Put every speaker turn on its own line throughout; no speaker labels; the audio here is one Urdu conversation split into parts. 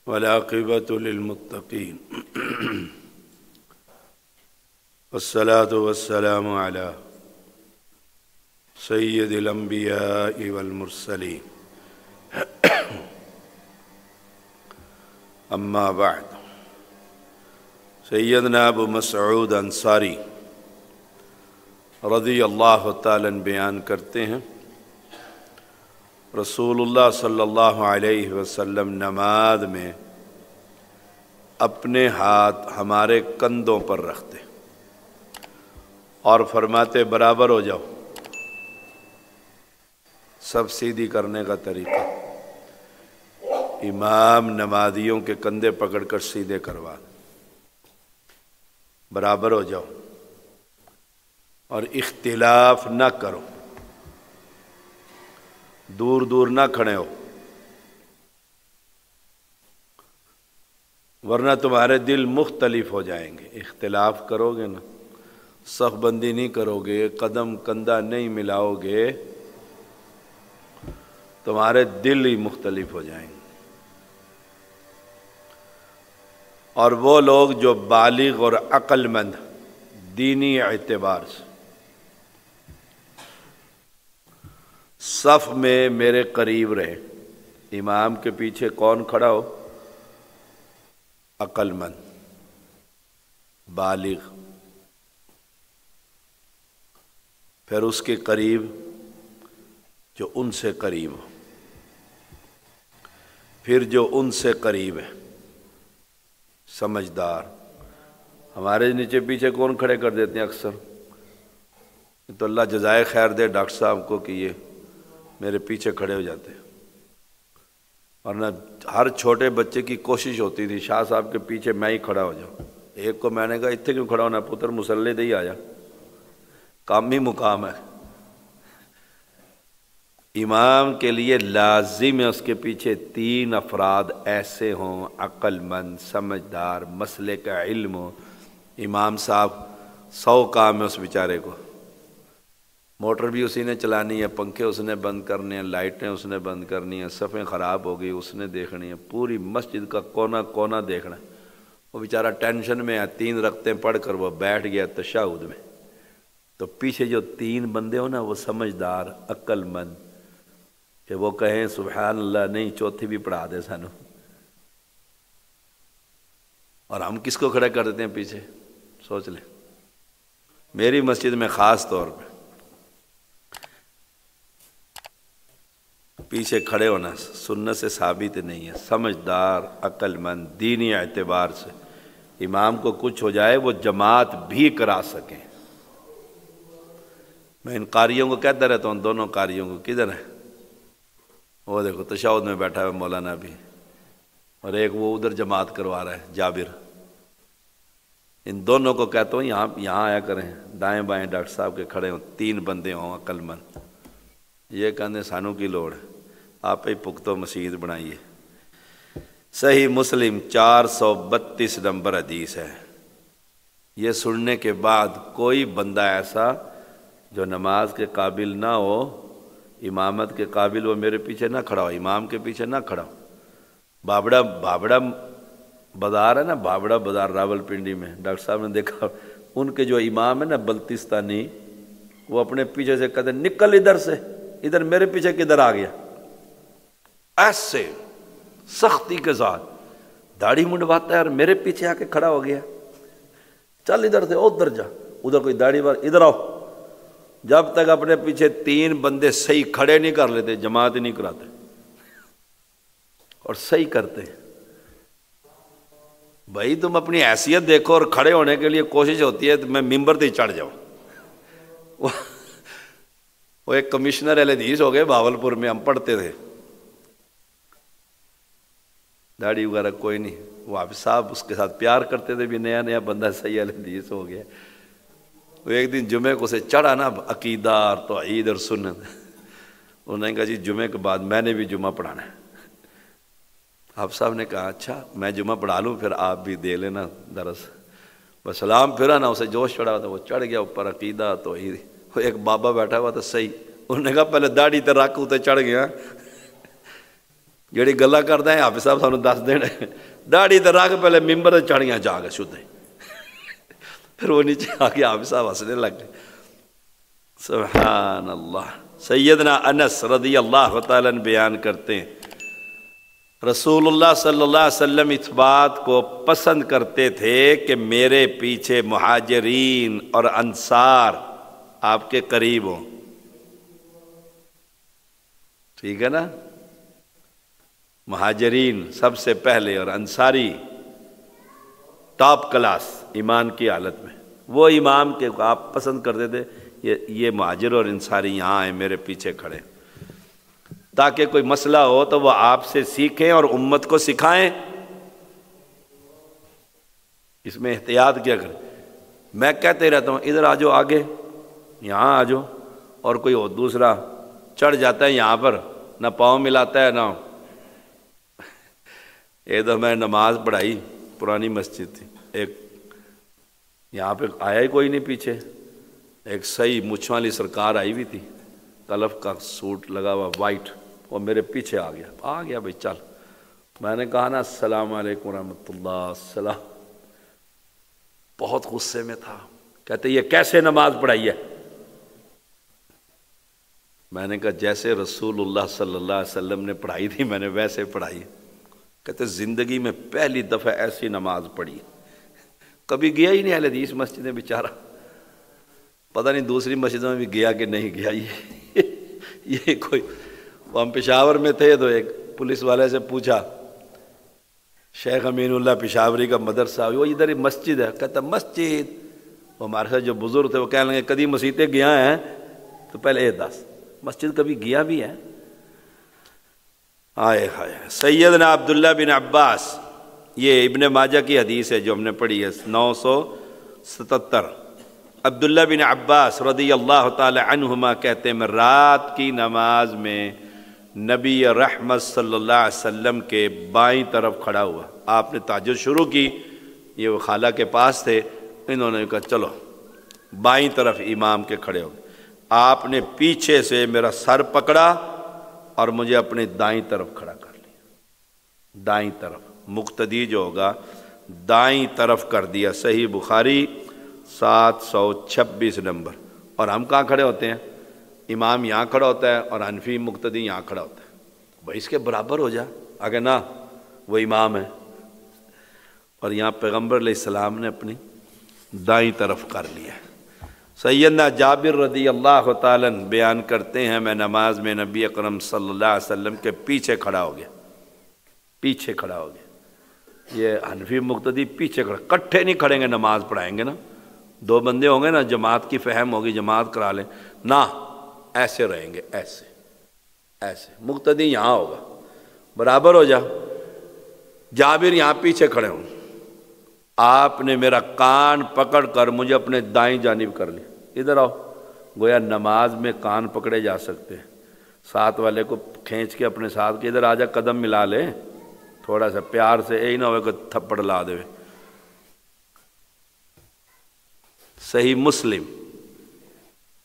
والعاقبة للمتقين والصلاة والسلام على سيد الأنبياء والمرسلين أما بعد سیدنا ابو مسعود انصاری رضی اللہ تعالیٰ بیان کرتے ہیں رسول اللہ صلی اللہ علیہ وسلم نماز میں اپنے ہاتھ ہمارے کندھوں پر رکھتے اور فرماتے برابر ہو جاؤ۔ سب سیدھی کرنے کا طریقہ، امام نمازیوں کے کندھے پکڑ کر سیدھے کروا دے، برابر ہو جاؤ اور اختلاف نہ کرو، دور دور نہ کھڑے ہو ورنہ تمہارے دل مختلف ہو جائیں گے۔ اختلاف کرو گے نا، صف بندی نہیں کرو گے، قدم کندھا نہیں ملاؤ گے، تمہارے دل ہی مختلف ہو جائیں گے۔ اور وہ لوگ جو بالغ اور عقل مند دینی اعتبار سے صف میں میرے قریب رہے، امام کے پیچھے کون کھڑا ہو؟ عقل مند بالغ، پھر اس کے قریب جو ان سے قریب ہو، پھر جو ان سے قریب ہے سمجھدار۔ ہمارے نیچے پیچھے کون کھڑے کر دیتے ہیں اکثر؟ تو اللہ جزائے خیر دے ڈاکٹر صاحب کو کہ یہ میرے پیچھے کھڑے ہو جاتے ہیں، ورنہ ہر چھوٹے بچے کی کوشش ہوتی تھی شاہ صاحب کے پیچھے میں ہی کھڑا ہو جاؤں۔ ایک کو میں نے کہا اتنے کیوں کھڑا ہونا پتر، مسلح دے ہی آ جا، کام ہی مقام ہے۔ امام کے لیے لازم ہے اس کے پیچھے 3 افراد ایسے ہوں، عقل مند، سمجھدار، مسئلے کا علم ہو۔ امام صاحب 100 کام ہے اس بیچارے کو، موٹر بھی اسی نے چلانی ہے، پنکھے اس نے بند کرنے ہیں، لائٹیں اس نے بند کرنی ہیں، صفیں خراب ہو گئی اس نے دیکھنی ہے، پوری مسجد کا کونا کونا دیکھنا ہے۔ وہ بیچارہ ٹینشن میں ہے، 3 رکعتیں پڑھ کر وہ بیٹھ گیا تشہد میں، تو پیچھے جو 3 بندے ہو نا وہ سمجھدار عقل مند کہ وہ کہیں سبحان اللہ نہیں، چوتھی بھی پڑھا دے سانو۔ اور ہم کس کو کھڑے کر دیتے ہیں پیچھے؟ سوچ لیں۔ میری مسجد میں خاص طور پہ پیچھے کھڑے ہونا سنت سے ثابت نہیں ہے۔ سمجھدار، عقل مند، دینی اعتبار سے امام کو کچھ ہو جائے وہ جماعت بھی کرا سکیں۔ میں ان قاریوں کو کہتا رہتا ہوں، دونوں قاریوں کو، کدھر ہے وہ؟ دیکھو تشہد میں بیٹھا ہے مولانا بھی، اور ایک وہ ادھر جماعت کروا رہا ہے جابر۔ ان دونوں کو کہتا ہوں یہاں آیا کریں، دائیں بائیں ڈاکٹر صاحب کے کھڑے ہوں، 3 بندے ہوں عقل مند۔ یہ کہنے سانوں کی لوڑ ہے، آپ ہی پختو مسجد بنائیے۔ صحیح مسلم 432 نمبر حدیث ہے۔ یہ سننے کے بعد کوئی بندہ ایسا جو نماز کے قابل نہ ہو، امامت کے قابل، وہ میرے پیچھے نہ کھڑا ہو، امام کے پیچھے نہ کھڑا ہو۔ بابڑا بازار ہے نا، بابڑا بازار راول پنڈی میں، ڈاکٹر صاحب نے دیکھا ان کے جو امام ہے نا بلتستانی، وہ اپنے پیچھے سے کہتے نکل ادھر سے، ادھر میرے پیچھے کدھر آ گیا، ایسے سختی کے ساتھ داڑھی منڈواتا ہے اور میرے پیچھے آ کے کھڑا ہو گیا، چل ادھر سے ادھر جا، ادھر کوئی داڑھی بار، ادھر آؤ۔ جب تک اپنے پیچھے 3 بندے صحیح کھڑے نہیں کر لیتے جماعت ہی نہیں کراتے، اور صحیح کرتے ہیں۔ بھائی تم اپنی حیثیت دیکھو، اور کھڑے ہونے کے لیے کوشش ہوتی ہے تو میں ممبر سے چڑھ جاؤں۔ وہ ایک کمشنر اہل حدیث ہو گئے بھاولپور میں، ہم پڑھتے تھے، داڑھی وغیرہ کوئی نہیں، وہ حافظ صاحب اس کے ساتھ پیار کرتے تھے، بھی نیا نیا بندہ صحیح اہل حدیث ہو گیا۔ وہ ایک دن جمعے کو سے چڑھا نا عقیدہ اور توحید اور سنت، انہوں نے کہا جی جمعے کے بعد میں نے بھی جمعہ پڑھانا ہے۔ آپ صاحب نے کہا اچھا میں جمعہ پڑھا لوں، پھر آپ بھی دے لینا درس۔ بس سلام پھرا نا، اسے جوش چڑھا تھا، وہ چڑھ گیا اوپر عقیدہ توحید۔ وہ ایک بابا بیٹھا ہوا تھا صحیح، انہوں نے کہا پہلے داڑھی تے رکھ، تے چڑھ گیا۔ جڑی گلا کردا ہے حافظ صاحب سانوں دس دین داڑھی تے رکھ پہلے ممبر تے چڑھیاں جا کے شدے پھر وہ نیچے آ کے حافظ صاحب ہنسنے لگ گئے. سبحان اللہ. سیدنا انس رضی اللہ تعالیٰ عنہ بیان کرتے ہیں رسول اللہ صلی اللہ علیہ وسلم اس بات کو پسند کرتے تھے کہ میرے پیچھے مہاجرین اور انصار آپ کے قریب ہوں. ٹھیک ہے نا؟ مہاجرین سب سے پہلے اور انصاری ٹاپ کلاس ایمان کی حالت میں. وہ امام کے آپ پسند کرتے تھے یہ مہاجر اور انصاری یہاں آئے میرے پیچھے کھڑے تاکہ کوئی مسئلہ ہو تو وہ آپ سے سیکھیں اور امت کو سکھائیں. اس میں احتیاط کیا کریں. میں کہتے رہتا ہوں ادھر آ جاؤ آگے یہاں آ جاؤ اور کوئی اور دوسرا چڑھ جاتا ہے یہاں پر نہ پاؤں ملاتا ہے نہ. ایک دفعہ میں نماز پڑھائی پرانی مسجد تھی ایک یہاں پہ آیا ہی کوئی نہیں پیچھے ایک صحیح مچھ والی سرکار آئی ہوئی تھی کلف کا سوٹ لگا ہوا وائٹ وہ میرے پیچھے آ گیا بھائی چل. میں نے کہا نا السلام علیکم ورحمۃ اللہ السلام. بہت غصے میں تھا. کہتے یہ کیسے نماز پڑھائی ہے؟ میں نے کہا جیسے رسول اللہ صلی اللہ علیہ وسلم نے پڑھائی تھی میں نے ویسے پڑھائی. کہتے زندگی میں پہلی دفعہ ایسی نماز پڑھی کبھی گیا ہی نہیں اہل حدیث مسجد میں بیچارہ. پتہ نہیں دوسری مسجدوں میں بھی گیا کہ نہیں گیا. یہ کوئی ہم پشاور میں تھے تو ایک پولیس والے سے پوچھا شیخ امین اللہ پشاوری کا مدرسہ وہ ادھر ہی مسجد ہے. کہتا مسجد. وہ ہمارے ساتھ جو بزرگ تھے وہ کہنے لگے کدی مسیطیں گیا ہیں تو پہلے یہ دس مسجد کبھی گیا بھی ہے؟ آئے ہائے. سیدنا عبداللہ بن عباس یہ ابن ماجہ کی حدیث ہے جو ہم نے پڑھی ہے 977. عبداللہ بن عباس رضی اللہ تعالی عنہما کہتے ہیں میں رات کی نماز میں نبی رحمت صلی اللہ علیہ وسلم کے بائیں طرف کھڑا ہوا. آپ نے تہجد شروع کی یہ وہ خالہ کے پاس تھے انہوں نے کہا چلو بائیں طرف امام کے کھڑے ہو. آپ نے پیچھے سے میرا سر پکڑا اور مجھے اپنے دائیں طرف کھڑا کر لیا. دائیں طرف مقتدی جو ہوگا دائیں طرف کر دیا. صحیح بخاری 726 نمبر. اور ہم کہاں کھڑے ہوتے ہیں؟ امام یہاں کھڑا ہوتا ہے اور حنفی مقتدی یہاں کھڑا ہوتا ہے. بھائی اس کے برابر ہو جا اگر نہ وہ امام ہے. اور یہاں پیغمبر علیہ السلام نے اپنی دائیں طرف کر لیا. سیدنا جابر رضی اللہ تعالیٰ بیان کرتے ہیں میں نماز میں نبی اکرم صلی اللہ علیہ وسلم کے پیچھے کھڑا ہو گیا. پیچھے کھڑا ہو گیا. یہ حنفی مقتدی پیچھے کھڑا کٹھے نہیں کھڑیں گے نماز پڑھائیں گے نا. دو بندے ہوں گے نا جماعت کی فہم ہوگی جماعت کرا لیں نہ ایسے رہیں گے ایسے ایسے. مقتدی یہاں ہوگا برابر ہو جا. جابر یہاں پیچھے کھڑے ہوں. آپ نے میرا کان پکڑ کر مجھے اپنے دائیں جانب کر لیا. ادھر آؤ. گویا نماز میں کان پکڑے جا سکتے ہیں. ساتھ والے کو کھینچ کے اپنے ساتھ کے ادھر آ جا قدم ملا لے تھوڑا سا پیار سے یہی نہ ہوئے کہ تھپڑ لا دے. صحیح مسلم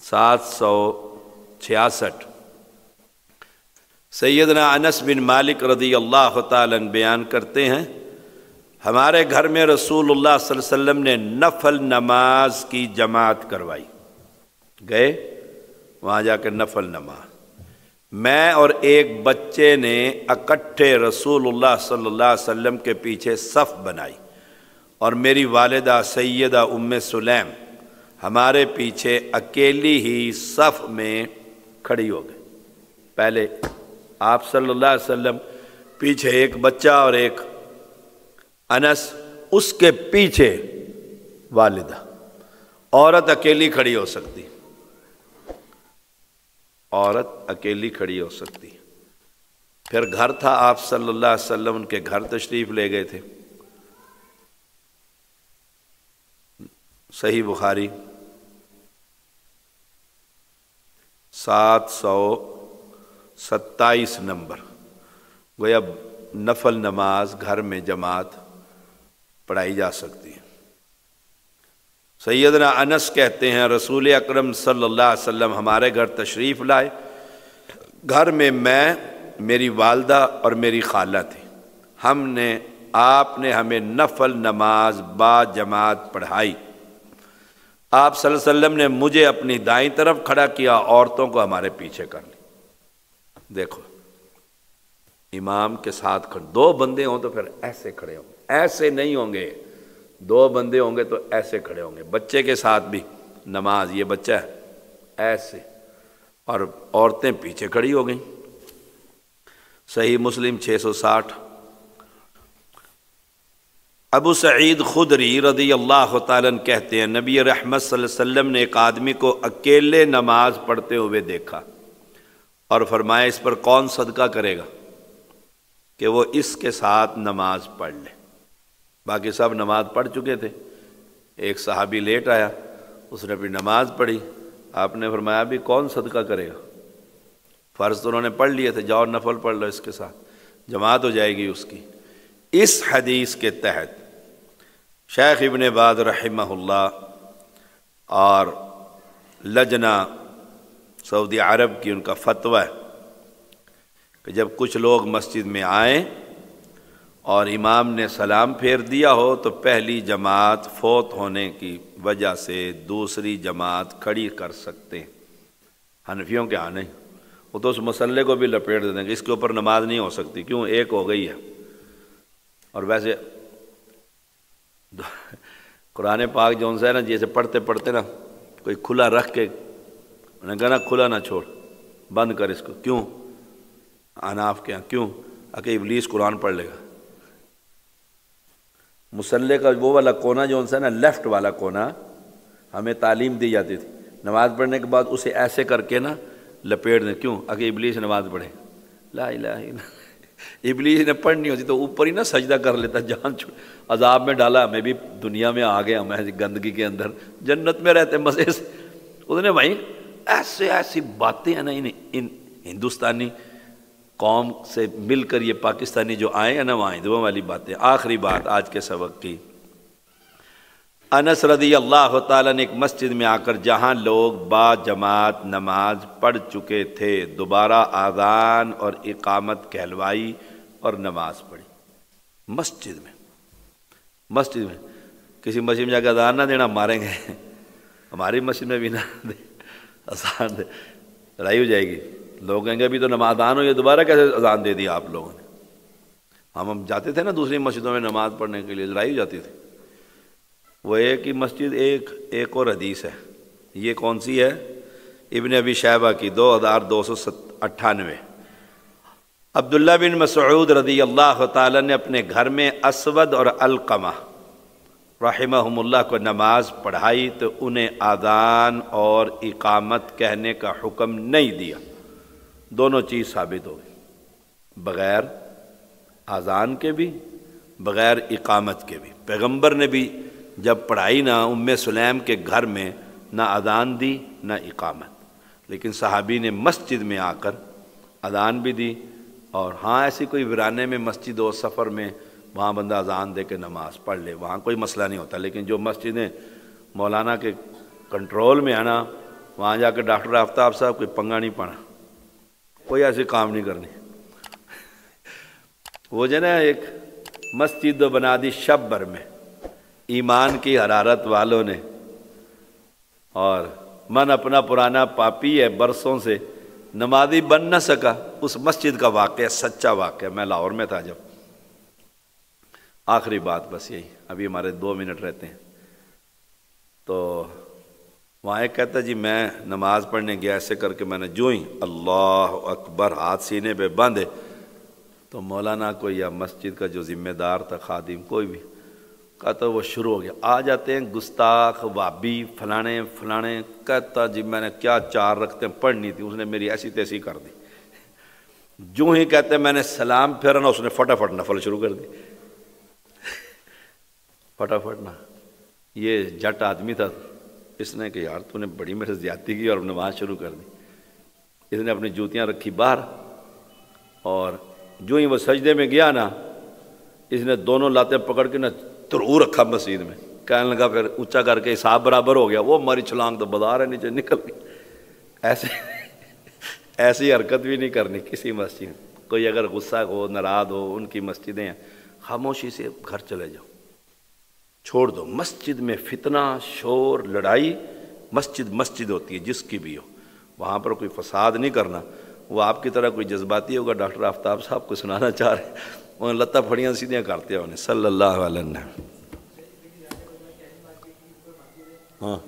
766. سیدنا انس بن مالک رضی اللہ تعالیٰ بیان کرتے ہیں ہمارے گھر میں رسول اللہ صلی اللہ علیہ وسلم نے نفل نماز کی جماعت کروائی. گئے وہاں جا کے نفل نماز میں اور ایک بچے نے اکٹھے رسول اللہ صلی اللہ علیہ وسلم کے پیچھے صف بنائی اور میری والدہ سیدہ ام سلیم ہمارے پیچھے اکیلی ہی صف میں کھڑی ہو گئی. پہلے آپ صلی اللہ علیہ وسلم پیچھے ایک بچہ اور ایک انس اس کے پیچھے والدہ. عورت اکیلی کھڑی ہو سکتی. عورت اکیلی کھڑی ہو سکتی. پھر گھر تھا آپ صلی اللہ علیہ وسلم ان کے گھر تشریف لے گئے تھے. صحیح بخاری 727 نمبر. گویا نفل نماز گھر میں جماعت پڑھائی جا سکتی ہے. سیدنا انس کہتے ہیں رسول اکرم صلی اللہ علیہ وسلم ہمارے گھر تشریف لائے. گھر میں میری والدہ اور میری خالہ تھی، آپ نے ہمیں نفل نماز با جماعت پڑھائی۔ آپ صلی اللہ علیہ وسلم نے مجھے اپنی دائیں طرف کھڑا کیا، عورتوں کو ہمارے پیچھے کر لی۔ دیکھو امام کے ساتھ دو بندے ہوں تو پھر ایسے کھڑے ہوں گے، ایسے نہیں ہوں گے، دو بندے ہوں گے تو ایسے کھڑے ہوں گے۔ بچے کے ساتھ بھی نماز، یہ بچہ ہے ایسے، اور عورتیں پیچھے کھڑی ہو گئیں۔ صحیح مسلم 660۔ ابو سعید خدری رضی اللہ تعالیٰ عنہ کہتے ہیں نبی رحمت صلی اللہ علیہ وسلم نے ایک آدمی کو اکیلے نماز پڑھتے ہوئے دیکھا اور فرمایا اس پر کون صدقہ کرے گا کہ وہ اس کے ساتھ نماز پڑھ لے۔ باقی سب نماز پڑھ چکے تھے، ایک صحابی لیٹ آیا، اس نے اپنی نماز پڑھی، آپ نے فرمایا بھی کون صدقہ کرے گا؟ فرض تو انہوں نے پڑھ لیے تھے، جاؤ نفل پڑھ لو، اس کے ساتھ جماعت ہو جائے گی اس کی۔ اس حدیث کے تحت شیخ ابن باز رحمہ اللہ اور لجنہ سعودی عرب کی ان کا فتویٰ ہے کہ جب کچھ لوگ مسجد میں آئیں اور امام نے سلام پھیر دیا ہو تو پہلی جماعت فوت ہونے کی وجہ سے دوسری جماعت کھڑی کر سکتے ہیں۔ حنفیوں کے ہاں نہیں، وہ تو اس مسئلے کو بھی لپیٹ دیتے ہیں کہ اس کے اوپر نماز نہیں ہو سکتی، کیوں؟ ایک ہو گئی ہے۔ اور ویسے قرآن پاک جو ہے نا، جیسے پڑھتے پڑھتے نا کوئی کھلا رکھ کے انہوں نے کہا نا کھلا نہ چھوڑ، بند کر اس کو، کیوں؟ اناف کے ہاں کیوں؟ کہ ابلیس قرآن پڑھ لے گا۔ مصلی کا وہ والا کونا جو ہے نا، لیفٹ والا کونا، ہمیں تعلیم دی جاتی تھی نماز پڑھنے کے بعد اسے ایسے کر کے نا لپیٹ دیں، کیوں؟ کہ ابلیس نماز پڑھے۔ لا الہ الا اللہ، ابلیس نے پڑھنی ہوتی تو اوپر ہی نہ سجدہ کر لیتا، جان چھوڑ، عذاب میں ڈالا، میں بھی دنیا میں آ گیا، میں گندگی کے اندر، جنت میں رہتے مزے سے۔ اس نے بھائی ایسی باتیں ہیں نا، ان ہندوستانی قوم سے مل کر یہ پاکستانی جو آئے ہیں نا، وہاں ہندوؤں والی باتیں۔ آخری بات آج کے سبق کی، انس رضی اللہ تعالیٰ نے ایک مسجد میں آ کر جہاں لوگ با جماعت نماز پڑھ چکے تھے دوبارہ اذان اور اقامت کہلوائی اور نماز پڑھی۔ مسجد میں کسی مسجد میں جا کے اذان نہ دینا، ماریں گے۔ ہماری مسجد میں بھی نہ دے اذان دے، لڑائی ہو جائے گی، لوگ کہیں گے ابھی تو نماز اذان ہو، یہ دوبارہ کیسے اذان دے دی آپ لوگوں نے؟ ہم جاتے تھے نا دوسری مسجدوں میں نماز پڑھنے کے لیے، لڑائی ہو جاتی تھی۔ وہ ایک ہی مسجد، ایک اور حدیث ہے، یہ کون سی ہے؟ ابن ابی شیبہ کی 2298۔ عبداللہ بن مسعود رضی اللہ تعالیٰ نے اپنے گھر میں اسود اور علقمہ رحمہم اللہ کو نماز پڑھائی تو انہیں اذان اور اقامت کہنے کا حکم نہیں دیا۔ دونوں چیز ثابت ہو گئی، بغیر اذان کے بھی بغیر اقامت کے بھی۔ پیغمبر نے بھی جب پڑھائی نا ام سلیم کے گھر میں، نہ اذان دی نہ اقامت، لیکن صحابی نے مسجد میں آ کر اذان بھی دی، اور ہاں ایسی کوئی ویرانے میں مسجد ہو سفر میں، وہاں بندہ اذان دے کے نماز پڑھ لے، وہاں کوئی مسئلہ نہیں ہوتا۔ لیکن جو مسجدیں مولانا کے کنٹرول میں ہے نا، وہاں جا کے ڈاکٹر آفتاب صاحب کوئی پنگا نہیں پڑا، کوئی ایسی کام نہیں کرنی۔ وہ جو نا ایک مسجد بنا دی شب بھر میں ایمان کی حرارت والوں نے، اور من اپنا پرانا پاپی ہے برسوں سے نمازی بن نہ سکا۔ اس مسجد کا واقعہ سچا واقعہ، میں لاہور میں تھا جب۔ آخری بات بس یہی، ابھی ہمارے 2 منٹ رہتے ہیں، تو وہاں ایک کہتا جی میں نماز پڑھنے گیا، ایسے کر کے میں نے جو ہی اللہ اکبر ہاتھ سینے پہ باندھے تو مولانا کو یا مسجد کا جو ذمہ دار تھا خادم کوئی بھی کہتا وہ شروع ہو گیا، آ جاتے ہیں گستاخ وابی فلانے فلانے، کہتا جی میں نے کیا 4 رکعتیں پڑھنی تھی، اس نے میری ایسی تیسی کر دی۔ جو ہی کہتے میں نے سلام پھیرنا، اس نے فٹافٹ نفل شروع کر دی، فٹافٹ نا۔ یہ جٹ آدمی تھا، اس نے کہ یار تو نے بڑی میرے زیادتی کی اور نماز شروع کر دی۔ اس نے اپنی جوتیاں رکھی باہر، اور جو ہی وہ سجدے میں گیا نا، اس نے دونوں لاتیں پکڑ کے نا ترو رکھا مسجد میں، کہنے لگا پھر اونچا کر کے حساب برابر ہو گیا، وہ ہماری چھلانگ تو بازار ہے نیچے نکل گئی۔ ایسی حرکت بھی نہیں کرنی کسی مسجد میں۔ کوئی اگر غصہ ہو ناراض ہو، ان کی مسجدیں ہیں، خاموشی سے گھر چلے جاؤ، چھوڑ دو۔ مسجد میں فتنہ، شور، لڑائی، مسجد ہوتی ہے جس کی بھی ہو، وہاں پر کوئی فساد نہیں کرنا۔ وہ آپ کی طرح کوئی جذباتی ہوگا، ڈاکٹر آفتاب صاحب کو سنانا چاہ رہے ہیں، وہ لتہ پھڑیاں سیدھیاں کرتے ہیں انہیں، صلی اللہ علیہ وسلم۔ ہاں